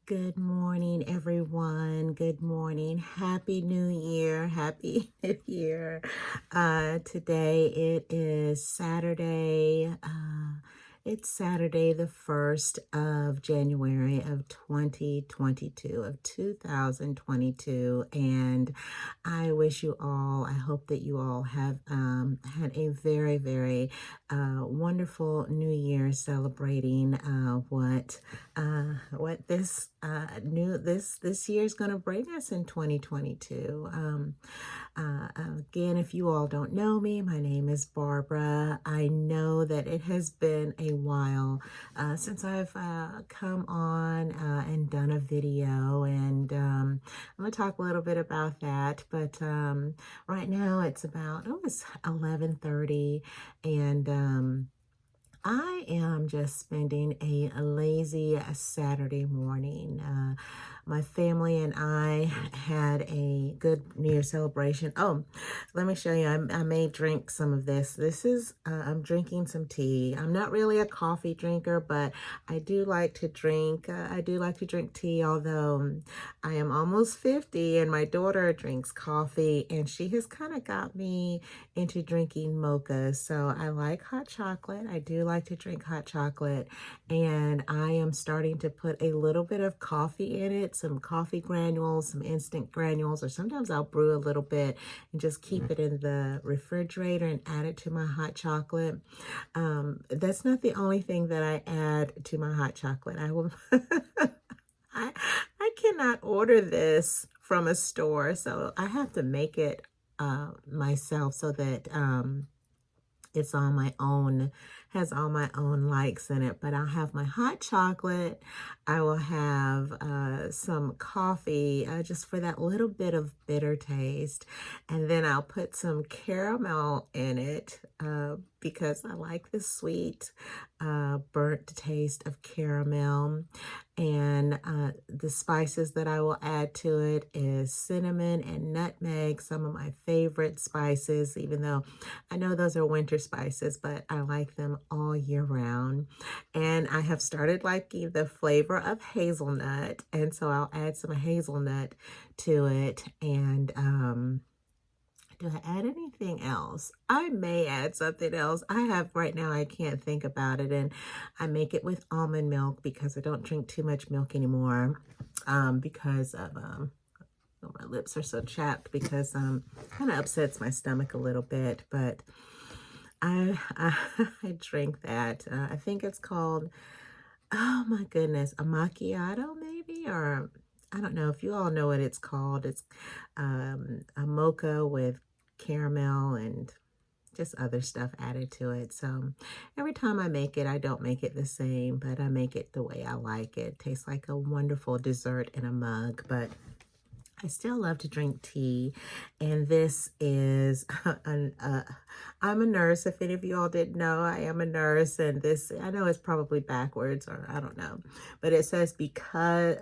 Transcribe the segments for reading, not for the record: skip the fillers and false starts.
Good morning, everyone. Good morning. Happy New Year. Happy New Year. Today it is Saturday. It's Saturday, the 1st of January of 2022, of 2022. And I hope that you all have had a very, very wonderful New Year celebrating what this year is going to bring us in 2022. Again, if you all don't know me, my name is Barbara. I know that it has been a while since I've come on and done a video, and I'm going to talk a little bit about that. But right now it's 11:30, and I am just spending a lazy Saturday morning. My family and I had a good New Year celebration. Oh, let me show you. I may drink some of this. I'm drinking some tea. I'm not really a coffee drinker, but I do like to drink. I do like to drink tea, although I am almost 50 and my daughter drinks coffee, and she has kind of got me into drinking mochas. So I like hot chocolate. I do like to drink hot chocolate, and I am starting to put a little bit of coffee in it, some coffee granules, some instant granules, or sometimes I'll brew a little bit and just keep it in the refrigerator and add it to my hot chocolate. That's not the only thing that I add to my hot chocolate. I will I cannot order this from a store, so I have to make it myself, so that it's on my own, has all my own likes in it. But I'll have my hot chocolate. I will have some coffee, just for that little bit of bitter taste. And then I'll put some caramel in it because I like the sweet, burnt taste of caramel. And the spices that I will add to it is cinnamon and nutmeg, some of my favorite spices, even though I know those are winter spices, but I like them all year round. And I have started liking the flavor of hazelnut, and so I'll add some hazelnut to it. And do I add anything else? I may add something else. Right now, I can't think about it. And I make it with almond milk because I don't drink too much milk anymore, because of my lips are so chapped, because kind of upsets my stomach a little bit. But I I drink that. I think it's called, oh my goodness, a macchiato maybe, or I don't know if you all know what it's called. It's a mocha with caramel and just other stuff added to it. So every time I make it, I don't make it the same, but I make it the way I like it. It tastes like a wonderful dessert in a mug. But I still love to drink tea, and this is I'm a nurse. If any of you all didn't know, I am a nurse, and this, I know it's probably backwards, or I don't know, but it says because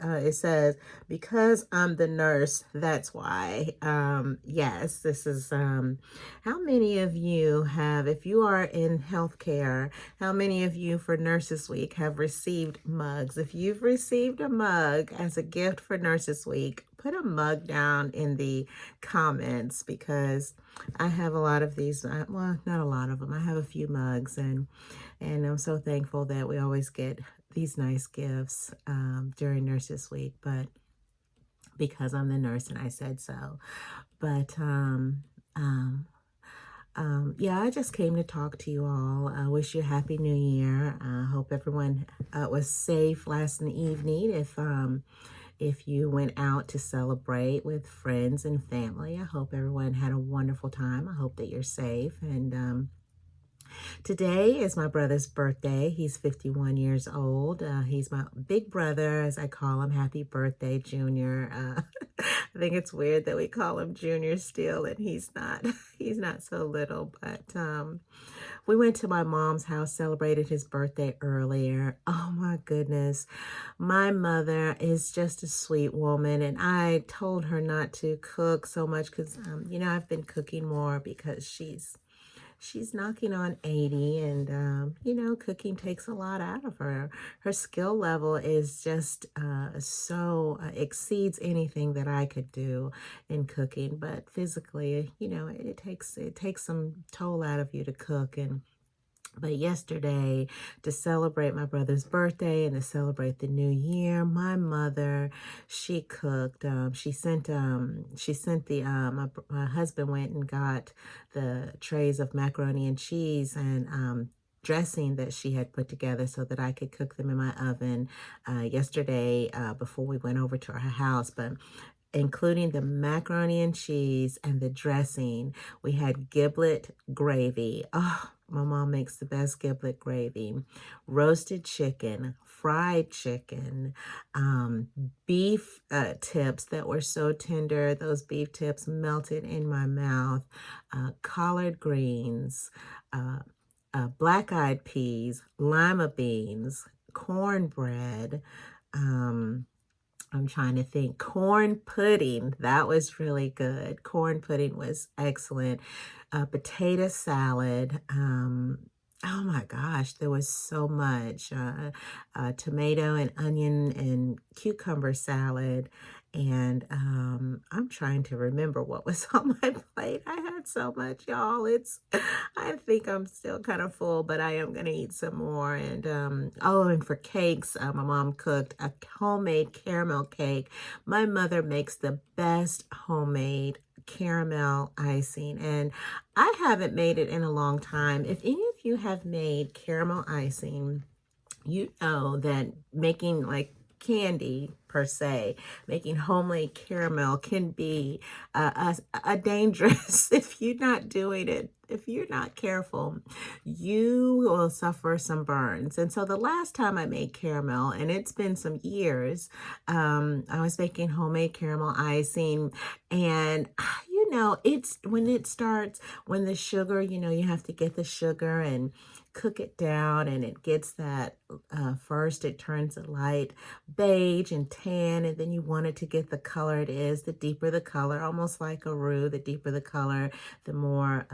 I'm the nurse, that's why. Yes, this is how many of you have, if you are in healthcare, how many of you for Nurses Week have received mugs? If you've received a mug as a gift for Nurses Week, put a mug down in the comments, because I have a lot of these. Well, not a lot of them. I have a few mugs, and I'm so thankful that we always get these nice gifts during Nurses Week. But because I'm the nurse and I said so. But yeah, I just came to talk to you all. I wish you a happy New Year. I hope everyone was safe last evening. If you went out to celebrate with friends and family, I hope everyone had a wonderful time. I hope that you're safe. And today is my brother's birthday. He's 51 years old. He's my big brother, as I call him. Happy birthday, Junior. I think it's weird that we call him Junior still, and he's not. He's not so little. But we went to my mom's house, celebrated his birthday earlier. Oh my goodness. My mother is just a sweet woman, and I told her not to cook so much because, I've been cooking more because she's she's knocking on 80, and you know, cooking takes a lot out of her. Her skill level is just so exceeds anything that I could do in cooking. But physically, you know, it takes some toll out of you to cook. And but yesterday, to celebrate my brother's birthday and to celebrate the new year, my mother, she cooked. She sent my husband went and got the trays of macaroni and cheese and dressing that she had put together so that I could cook them in my oven yesterday before we went over to her house. But including the macaroni and cheese and the dressing, we had giblet gravy. Oh, my mom makes the best giblet gravy. Roasted chicken, fried chicken, um, beef tips that were so tender. Those beef tips melted in my mouth. Collard greens, uh, black-eyed peas, lima beans, cornbread. I'm trying to think. Corn pudding, that was really good. Corn pudding was excellent. Potato salad. Oh my gosh, there was so much. Tomato and onion and cucumber salad. And I'm trying to remember what was on my plate. I had so much, y'all. I think I'm still kind of full, but I am going to eat some more. And oh, and for cakes, my mom cooked a homemade caramel cake. My mother makes the best homemade caramel icing, and I haven't made it in a long time. If any of you have made caramel icing, you know that making like candy per se, making homemade caramel can be a dangerous if you're not doing it. If you're not careful, you will suffer some burns. And so the last time I made caramel, and it's been some years, I was making homemade caramel icing, and you know, it's when the sugar, you know, you have to get the sugar and cook it down, and it gets that first it turns a light beige and tan, and then you want it to get the color it is. The deeper the color, almost like a roux, the deeper the color, the more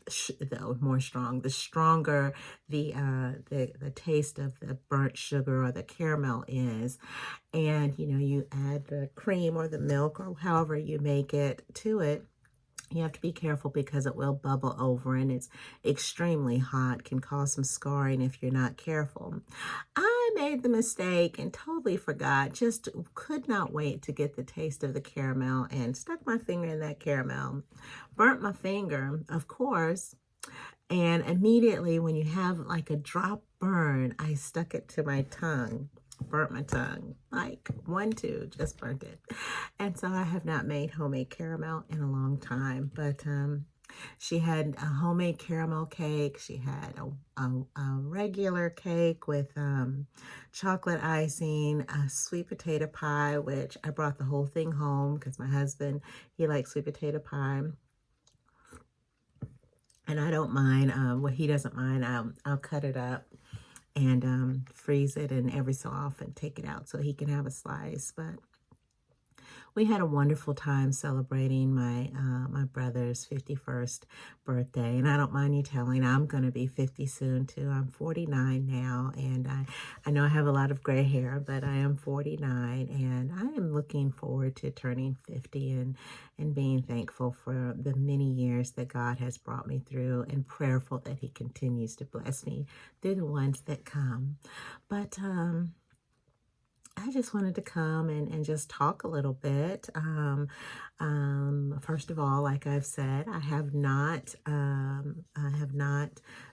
the stronger the taste of the burnt sugar or the caramel is. And you know, you add the cream or the milk or however you make it to it. You have to be careful because it will bubble over, and it's extremely hot, can cause some scarring if you're not careful. I made the mistake and totally forgot, just could not wait to get the taste of the caramel and stuck my finger in that caramel. Burnt my finger, of course, and immediately when you have like a drop burn, I stuck it to my tongue. Burnt my tongue, like 1, 2, just burnt it. And so I have not made homemade caramel in a long time, but she had a homemade caramel cake. She had a regular cake with chocolate icing, a sweet potato pie, which I brought the whole thing home because my husband, he likes sweet potato pie. And I don't mind, well, he doesn't mind, I'll cut it up and freeze it, and every so often take it out so he can have a slice. But we had a wonderful time celebrating my brother's 51st birthday, and I don't mind you telling, I'm going to be 50 soon too. I'm 49 now, and I know I have a lot of gray hair, but I am 49, and I am looking forward to turning 50 and being thankful for the many years that God has brought me through, and prayerful that He continues to bless me through the ones that come. But I just wanted to come and just talk a little bit. First of all, like I've said, I have not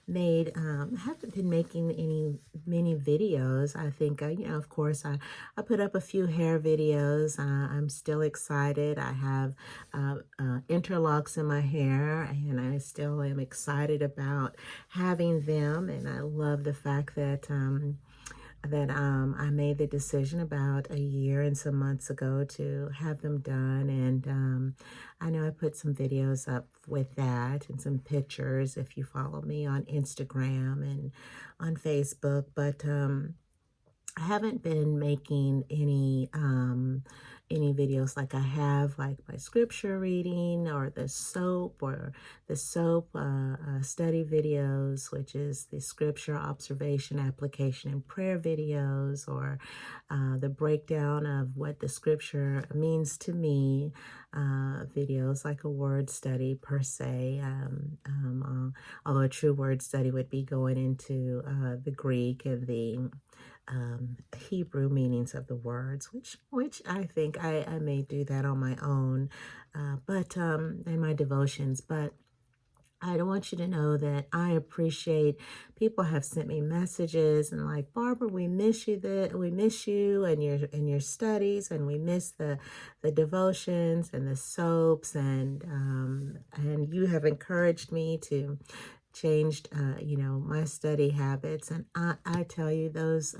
made, haven't been making many videos. I think, you know, of course, I put up a few hair videos. I'm still excited. I have interlocks in my hair, and I still am excited about having them. And I love the fact that I made the decision about a year and some months ago to have them done. And I know I put some videos up with that and some pictures if you follow me on Instagram and on Facebook. But I haven't been making any videos like I have, like my scripture reading or the SOAP study videos, which is the scripture observation, application, and prayer videos, or the breakdown of what the scripture means to me, videos like a word study per se, although a true word study would be going into the Greek and the Hebrew meanings of the words, which I think I may do that on my own, but in my devotions. But I don't want you to know that I appreciate people have sent me messages and like, Barbara, we miss you, that we miss you and your studies, and we miss the devotions and the soaps, and you have encouraged me to changed my study habits, and I tell you those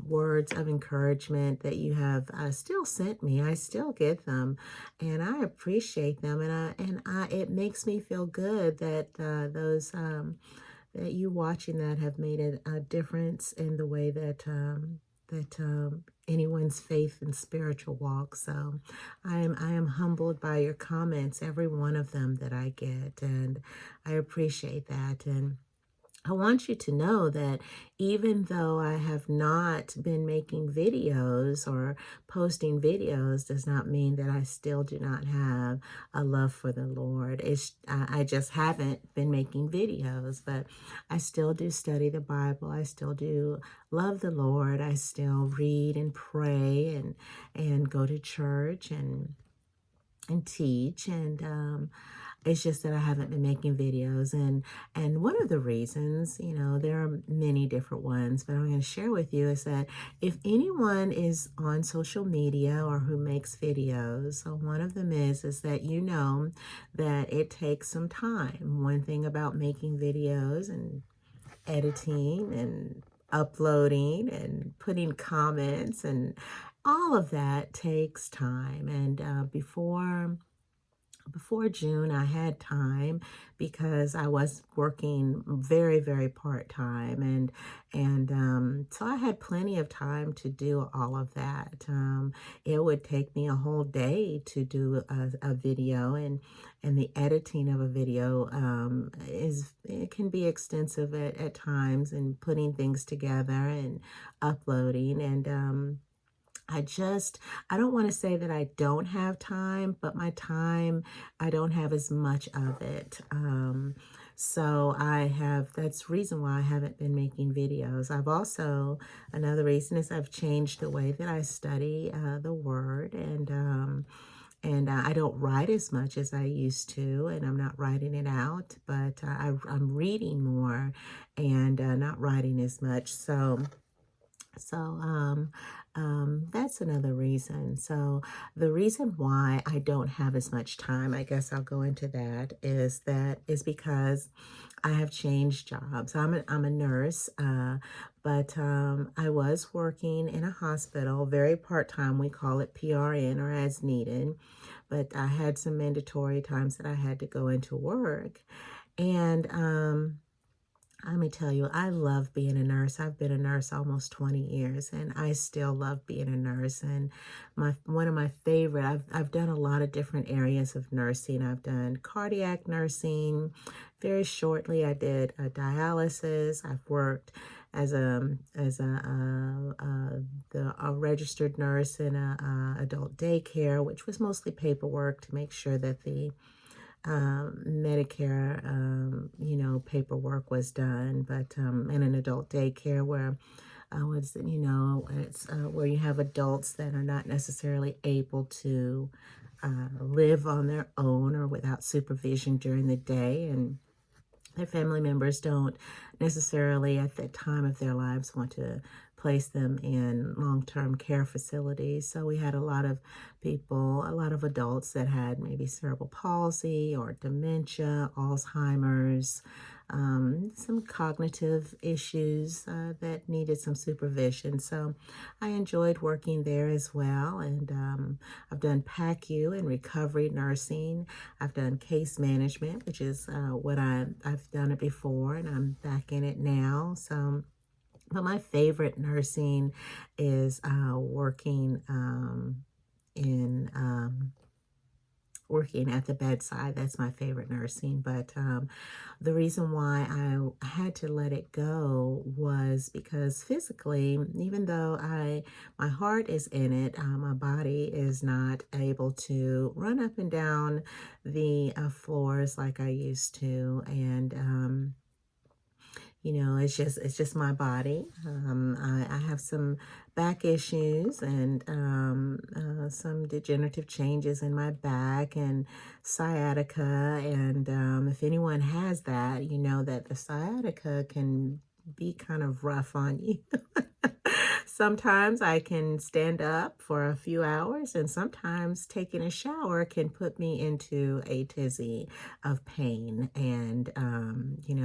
words of encouragement that you have still sent me, I still get them, and I appreciate them, and I it makes me feel good that those that you watching that have made a difference in the way that anyone's faith and spiritual walk. So I am humbled by your comments, every one of them that I get, and I appreciate that. And I want you to know that even though I have not been making videos or posting videos, does not mean that I still do not have a love for the Lord. I just haven't been making videos, but I still do study the Bible. I still do love the Lord. I still read and pray and go to church and teach, and it's just that I haven't been making videos, and one of the reasons, there are many different ones, but I'm going to share with you is that if anyone is on social media or who makes videos, so one of them is that that it takes some time. One thing about making videos and editing and uploading and putting comments and all of that takes time, and before June, I had time because I was working very, very part-time, and so I had plenty of time to do all of that. It would take me a whole day to do a video, and the editing of a video it can be extensive at times, and putting things together and uploading, and I don't want to say that I don't have time, but my time, I don't have as much of it. So that's the reason why I haven't been making videos. Another reason is I've changed the way that I study the word, and I don't write as much as I used to, and I'm not writing it out, but I'm reading more and not writing as much. So that's another reason. So the reason why I don't have as much time, I guess I'll go into that is because I have changed jobs. I'm a nurse, but I was working in a hospital, very part-time. We call it PRN, or as needed, but I had some mandatory times that I had to go into work, and let me tell you, I love being a nurse. I've been a nurse almost 20 years, and I still love being a nurse. And one of my favorite, I've done a lot of different areas of nursing. I've done cardiac nursing. Very shortly, I did dialysis. I've worked as a registered nurse in a adult daycare, which was mostly paperwork to make sure that the Medicare, paperwork was done, but in an adult daycare where it's where you have adults that are not necessarily able to live on their own or without supervision during the day, and their family members don't necessarily at the time of their lives want to place them in long-term care facilities. So we had a lot of adults that had maybe cerebral palsy or dementia, Alzheimer's, some cognitive issues that needed some supervision. So I enjoyed working there as well. And I've done PACU and recovery nursing. I've done case management, which is what I've done it before, and I'm back in it now. So But my favorite nursing is working in working at the bedside. That's my favorite nursing. But the reason why I had to let it go was because physically, even though my heart is in it, my body is not able to run up and down the floors like I used to. And it's just my body. I have some back issues and some degenerative changes in my back and sciatica. And if anyone has that, you know that the sciatica can be kind of rough on you. Sometimes I can stand up for a few hours, and sometimes taking a shower can put me into a tizzy of pain and,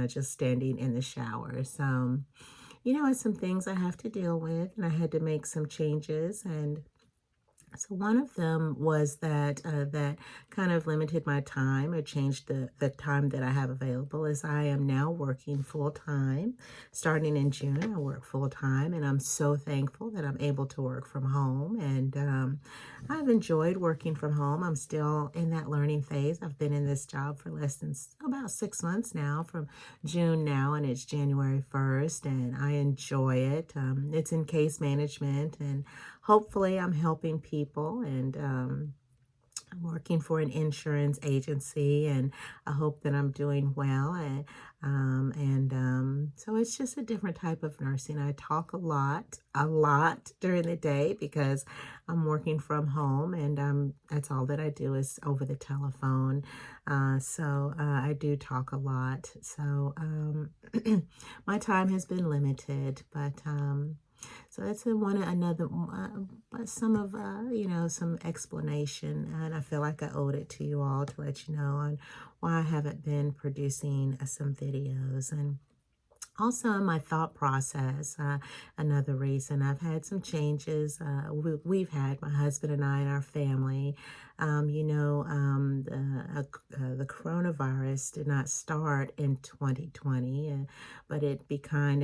just standing in the shower. So, it's some things I have to deal with, and I had to make some changes. And so one of them was that kind of limited my time or changed the time that I have available, as I am now working full time. Starting in June, I work full time, and I'm so thankful that I'm able to work from home. And I've enjoyed working from home. I'm still in that learning phase. I've been in this job for less than about 6 months now, from June now, and it's January 1st, and I enjoy it. It's in case management, and hopefully I'm helping people. And I'm working for an insurance agency, and I hope that I'm doing well. And so it's just a different type of nursing. I talk a lot during the day because I'm working from home, and that's all that I do is over the telephone. So I do talk a lot. So my time has been limited, but so that's some of some explanation, and I feel like I owed it to you all to let you know on why I haven't been producing some videos. And also my thought process, another reason I've had some changes. We've had, my husband and I and our family, the coronavirus did not start in 2020, but it became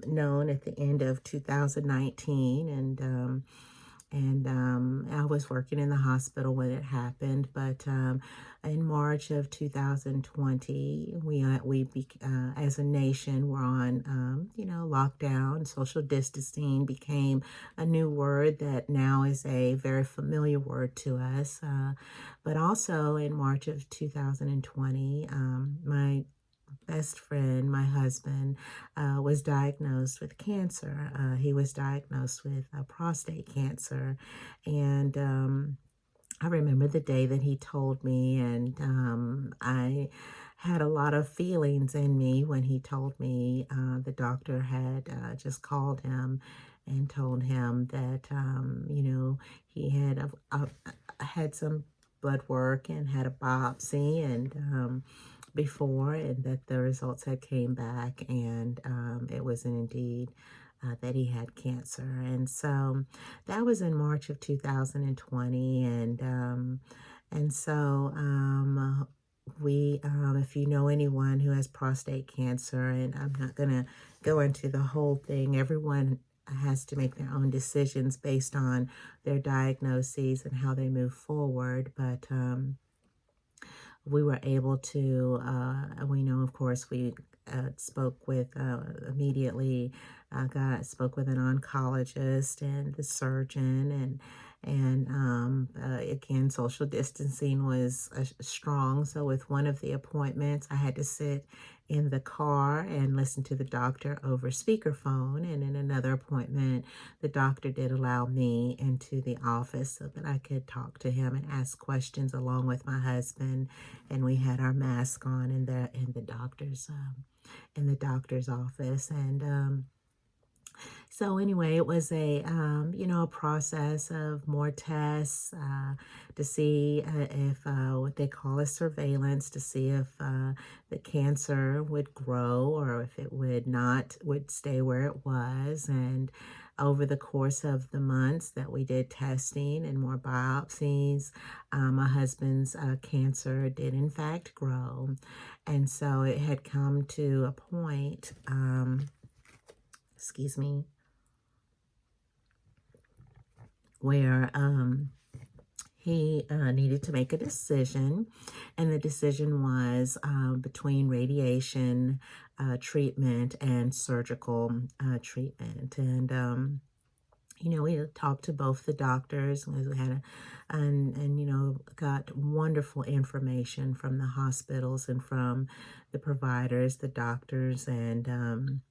known at the end of 2019. And I was working in the hospital when it happened. But in March of 2020, as a nation, were on, lockdown. Social distancing became a new word that now is a very familiar word to us. But also in March of 2020, my best friend, my husband, was diagnosed with cancer. He was diagnosed with prostate cancer. And I remember the day that he told me, and I had a lot of feelings in me when he told me. The doctor had just called him and told him that, he had some blood work and had a biopsy, and before, and that the results had came back, and it was indeed that he had cancer. And so that was in March of 2020. And so if you know anyone who has prostate cancer, and I'm not going to go into the whole thing, everyone has to make their own decisions based on their diagnoses and how they move forward. But we were able to, we know, of course, we spoke with immediately, spoke with an oncologist and the surgeon, and again, social distancing was strong. So with one of the appointments, I had to sit in the car and listen to the doctor over speakerphone. And in another appointment, the doctor did allow me into the office so that I could talk to him and ask questions along with my husband. And we had our mask on in the doctor's office. And so anyway, it was a process of more tests to see if what they call a surveillance, to see if the cancer would grow or if it would stay where it was. And over the course of the months that we did testing and more biopsies, my husband's cancer did in fact grow. And so it had come to a point excuse me, where he needed to make a decision, and the decision was between radiation treatment and surgical treatment. And we talked to both the doctors. We had and got wonderful information from the hospitals and from the providers, the doctors, and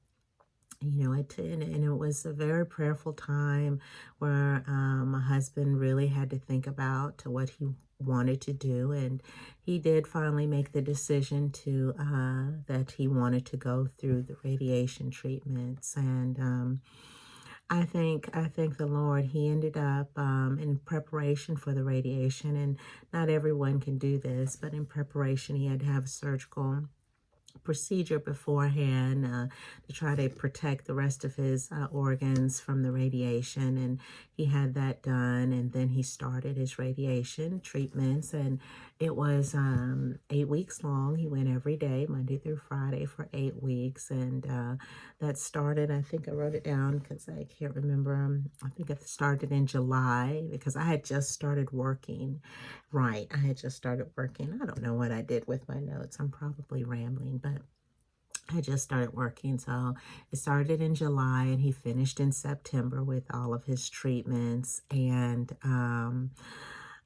it was a very prayerful time where my husband really had to think about what he wanted to do, and he did finally make the decision to that he wanted to go through the radiation treatments. And I thank the Lord. He ended up in preparation for the radiation, and not everyone can do this, but in preparation, he had to have surgical procedure beforehand to try to protect the rest of his organs from the radiation, and he had that done, and then he started his radiation treatments, and it was 8 weeks long. He went every day, Monday through Friday, for 8 weeks, and that started, I think I wrote it down because I can't remember. I think it started in July because I had just started working. Right, I had just started working. I don't know what I did with my notes. I'm probably rambling, but I just started working. So it started in July and he finished in September with all of his treatments. And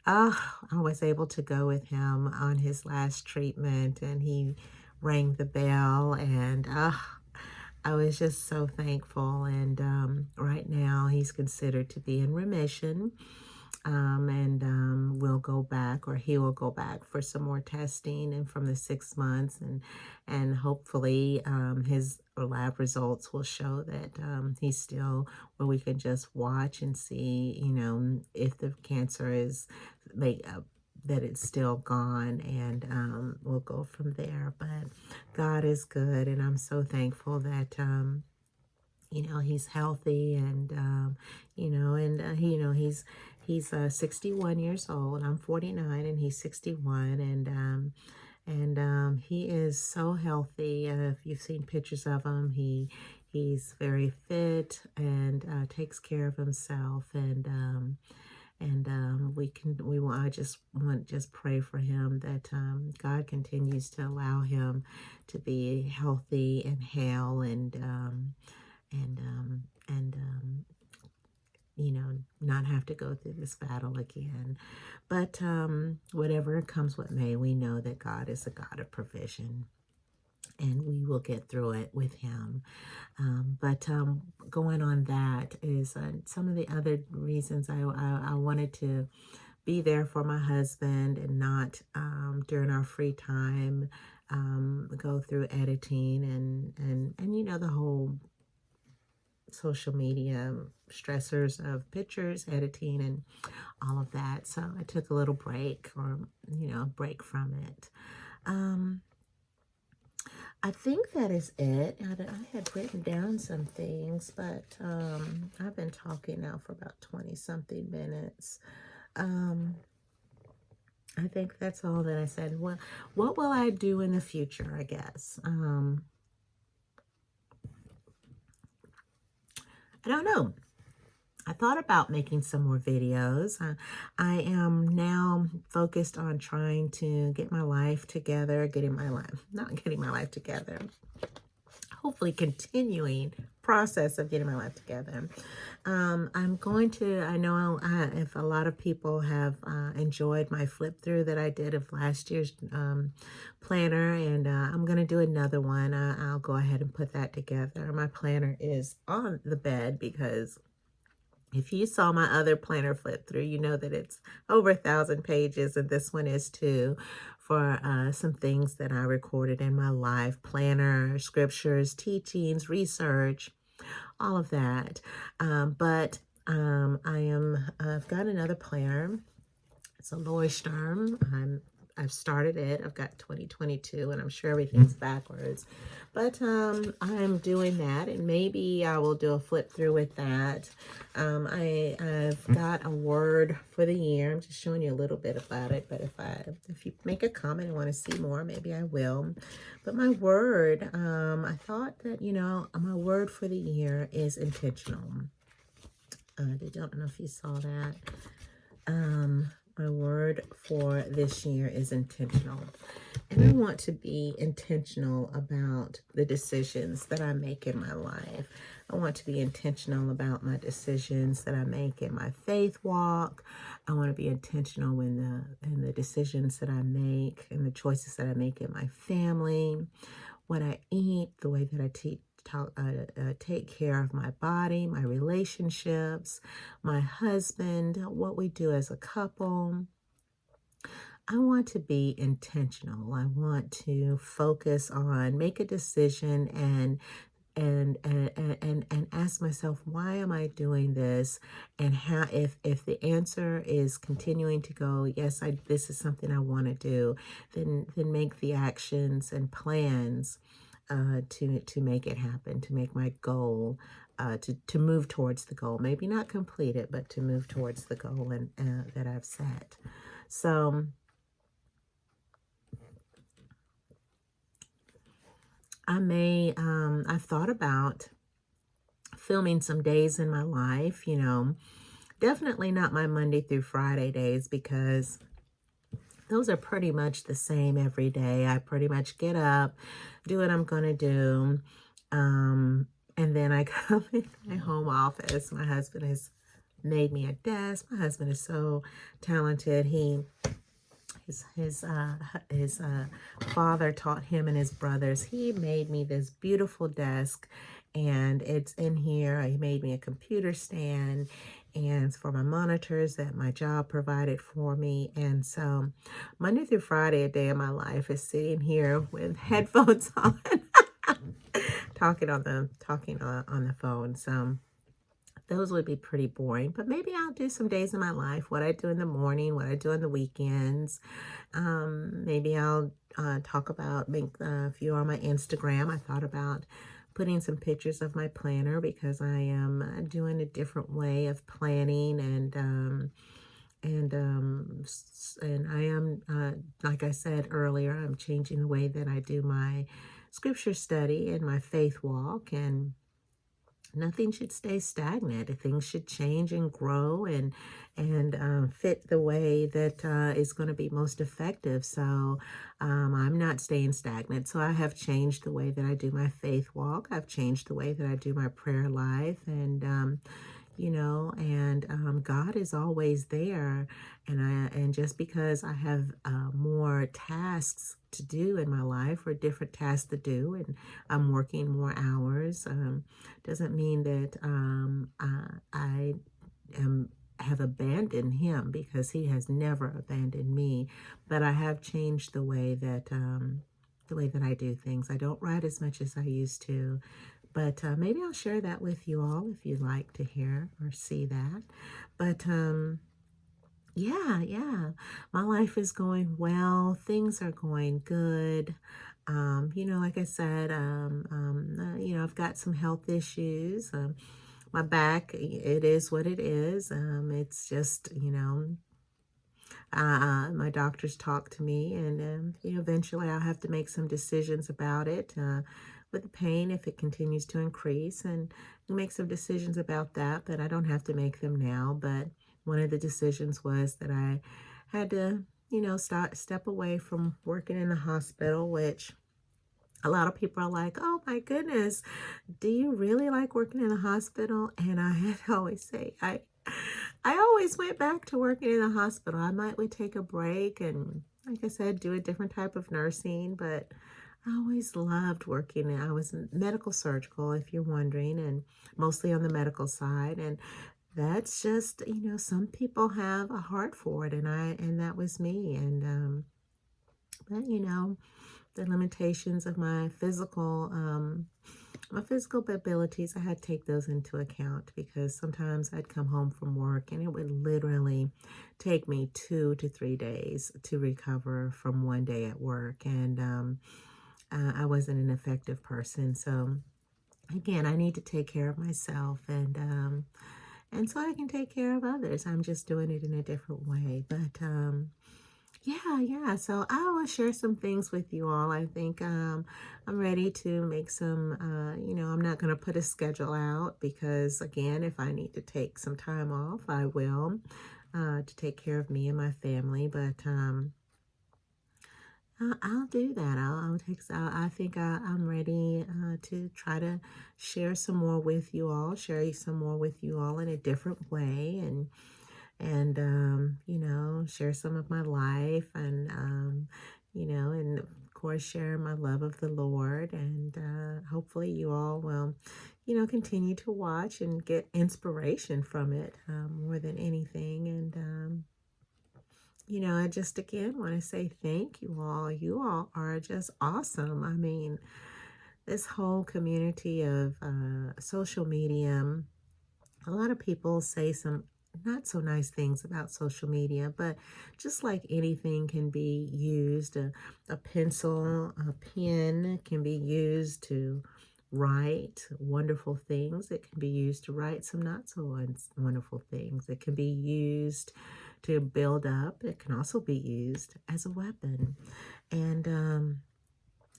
I was able to go with him on his last treatment, and he rang the bell, and I was just so thankful. And right now he's considered to be in remission. And we'll go back, or he will go back for some more testing, and from the 6 months, and hopefully his lab results will show that he's still where we can just watch and see, if the cancer is that it's still gone, and we'll go from there. But God is good, and I'm so thankful that he's healthy, and he's 61 years old. I'm 49 and he's 61, and he is so healthy. If you've seen pictures of him, he's very fit and takes care of himself, I just pray for him that God continues to allow him to be healthy and hale, and not have to go through this battle again. But whatever comes what may, we know that God is a God of provision, and we will get through it with him. But going on, that is some of the other reasons I wanted to be there for my husband, and not during our free time go through editing and the whole social media stressors of pictures, editing, and all of that. So I took a little break, or break from it. I think that is it. I had written down some things, but I've been talking now for about 20 something minutes. I think that's all that I said. Well, what will I do in the future, I guess? I don't know. I thought about making some more videos. I am now focused on trying to get my life together, not getting my life together, hopefully continuing process of getting my life together. I'm going to, I know if a lot of people have enjoyed my flip through that I did of last year's planner, and I'm going to do another one. I'll go ahead and put that together. My planner is on the bed, because if you saw my other planner flip through, you know that it's over 1,000 pages, and this one is too, for some things that I recorded in my life planner, scriptures, teachings, research, all of that. But I've got another planner. It's a Leuchtturm. I've started it. I've got 2022, and I'm sure everything's backwards. But I'm doing that, and maybe I will do a flip through with that. I've got a word for the year. I'm just showing you a little bit about it, but if you make a comment and want to see more, maybe I will. But my word, I thought that, my word for the year is intentional. I don't know if you saw that. My word for this year is intentional. And I want to be intentional about the decisions that I make in my life. I want to be intentional about my decisions that I make in my faith walk. I want to be intentional in the decisions that I make and the choices that I make in my family, what I eat, the way that I take care of my body, my relationships, my husband, what we do as a couple. I want to be intentional. I want to focus on, make a decision and ask myself, why am I doing this? And how, if the answer is continuing to go, yes, this is something I want to do, then make the actions and plans to make it happen, to make my goal, to move towards the goal. Maybe not complete it, but to move towards the goal that I've set. So I've thought about filming some days in my life, definitely not my Monday through Friday days, because those are pretty much the same every day. I pretty much get up, do what I'm going to do, and then I come in my home office. My husband has made me a desk. My husband is so talented. His father taught him and his brothers. He made me this beautiful desk, and it's in here. He made me a computer stand, and it's for my monitors that my job provided for me. And so Monday through Friday, a day of my life is sitting here with headphones on, talking on the phone. So those would be pretty boring, but maybe I'll do some days in my life, what I do in the morning, what I do on the weekends. Maybe I'll talk about, if you're on my Instagram, I thought about putting some pictures of my planner, because I am doing a different way of planning, and I am, like I said earlier, I'm changing the way that I do my scripture study and my faith walk, and nothing should stay stagnant. Things should change and grow and fit the way that is going to be most effective. So I'm not staying stagnant. So I have changed the way that I do my faith walk. I've changed the way that I do my prayer life, and God is always there. And just because I have more tasks to do in my life, or different tasks to do, and I'm working more hours, doesn't mean that I have abandoned him, because he has never abandoned me. But I have changed the way that I do things. I don't write as much as I used to. But maybe I'll share that with you all if you'd like to hear or see that. But yeah, my life is going well. Things are going good. Like I said, I've got some health issues. My back, it is what it is. It's just, my doctors talk to me, and eventually I'll have to make some decisions about it. With the pain, if it continues to increase, and make some decisions about that, but I don't have to make them now. But one of the decisions was that I had to, step away from working in the hospital, which a lot of people are like, oh my goodness, do you really like working in the hospital? And I had to always say, I always went back to working in the hospital. would take a break and, like I said, do a different type of nursing, but I always loved working. I was medical surgical, if you're wondering, and mostly on the medical side. And that's just, some people have a heart for it, and that was me. And but the limitations of my physical my physical abilities, I had to take those into account because sometimes I'd come home from work and it would literally take me 2 to 3 days to recover from one day at work. And I wasn't an effective person. So again, I need to take care of myself and so I can take care of others. I'm just doing it in a different way. But yeah. So I will share some things with you all. I think I'm ready to make some, I'm not going to put a schedule out because, again, if I need to take some time off, I will to take care of me and my family. But I'll do that. I'll take. I think I'm ready to try to share some more with you all. Share some more with you all in a different way, and share some of my life, and of course share my love of the Lord, and hopefully you all will continue to watch and get inspiration from it more than anything. And I just again want to say thank you all. You all are just awesome. I mean, this whole community of social media, a lot of people say some not so nice things about social media, but just like anything can be used, a pencil, a pen can be used to write wonderful things. It can be used to write some not so wonderful things. It can be used to build up. It can also be used as a weapon. And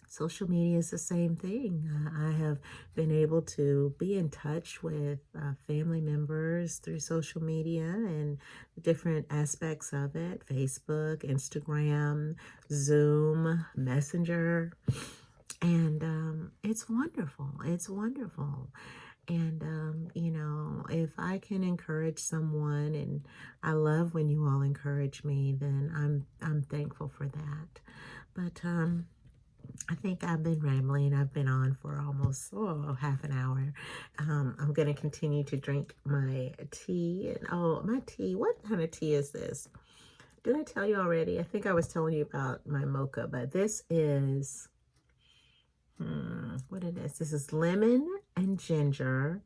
social media is the same thing. I have been able to be in touch with family members through social media and different aspects of it: Facebook, Instagram, Zoom, Messenger. And it's wonderful. It's wonderful. And, if I can encourage someone, and I love when you all encourage me, then I'm thankful for that. But I think I've been rambling. I've been on for almost half an hour. I'm going to continue to drink my tea. And my tea. What kind of tea is this? Did I tell you already? I think I was telling you about my mocha, but this is what it is. This is lemon and ginger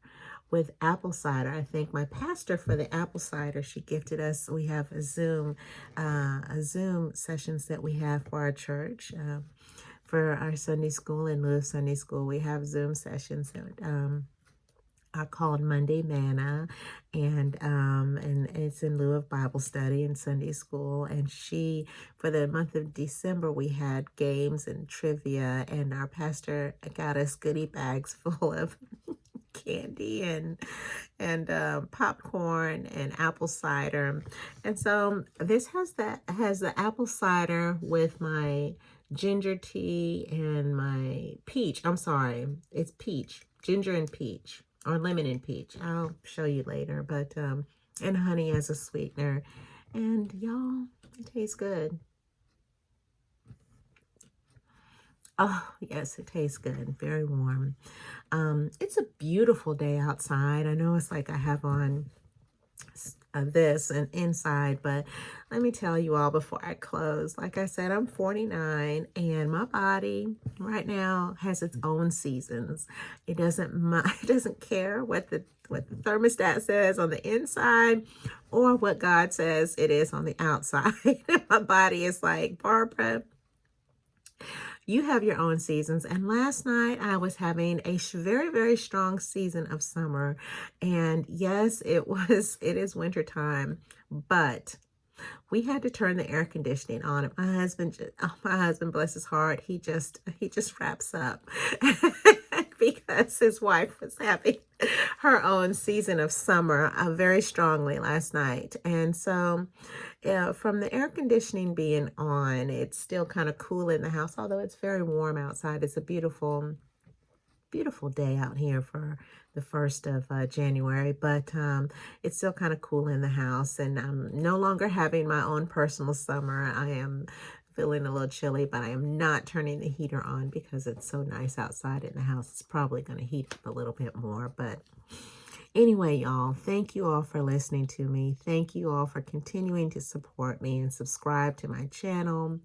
with apple cider. I think my pastor for the apple cider, she gifted us. We have a Zoom sessions that we have for our church. For our Sunday school, in lieu of Sunday school, we have Zoom sessions that are called Monday Manna, and it's in lieu of Bible study and Sunday school. And for the month of December, we had games and trivia, and our pastor got us goodie bags full of candy and popcorn and apple cider. And so this has the apple cider with my ginger tea and my peach. I'm sorry, it's peach, ginger and peach, or lemon and peach. I'll show you later. But and honey as a sweetener. And y'all, it tastes good. Oh, yes, it tastes good. Very warm. It's a beautiful day outside. I know it's like I have on this and inside, but let me tell you all before I close, like I said, I'm 49 and my body right now has its own seasons. It doesn't care what the thermostat says on the inside or what God says it is on the outside. My body is like, Barbara, you have your own seasons. And last night I was having a very, very strong season of summer. And yes, it is winter time, but we had to turn the air conditioning on. And my husband, bless his heart, he just wraps up because his wife was having her own season of summer very strongly last night. And so from the air conditioning being on, it's still kind of cool in the house, although it's very warm outside. It's a beautiful, beautiful day out here for the 1st of January, but it's still kind of cool in the house, and I'm no longer having my own personal summer. I am feeling a little chilly, but I am not turning the heater on because it's so nice outside. In the house, it's probably going to heat up a little bit more, but Anyway, y'all, thank you all for listening to me. Thank you all for continuing to support me and subscribe to my channel.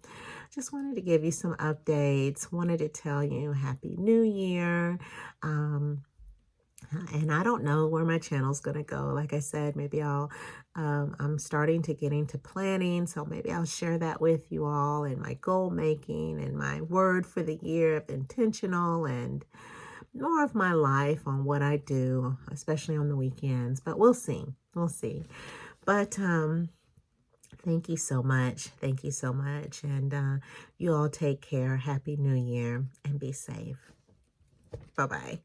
Just wanted to give you some updates. Wanted to tell you Happy New Year. And I don't know where my channel's going to go. Like I said, maybe I'm starting to get into planning. So maybe I'll share that with you all, and my goal making and my word for the year of intentional, and more of my life on what I do, especially on the weekends. But we'll see. We'll see. But thank you so much. Thank you so much. And you all take care. Happy New Year and be safe. Bye-bye.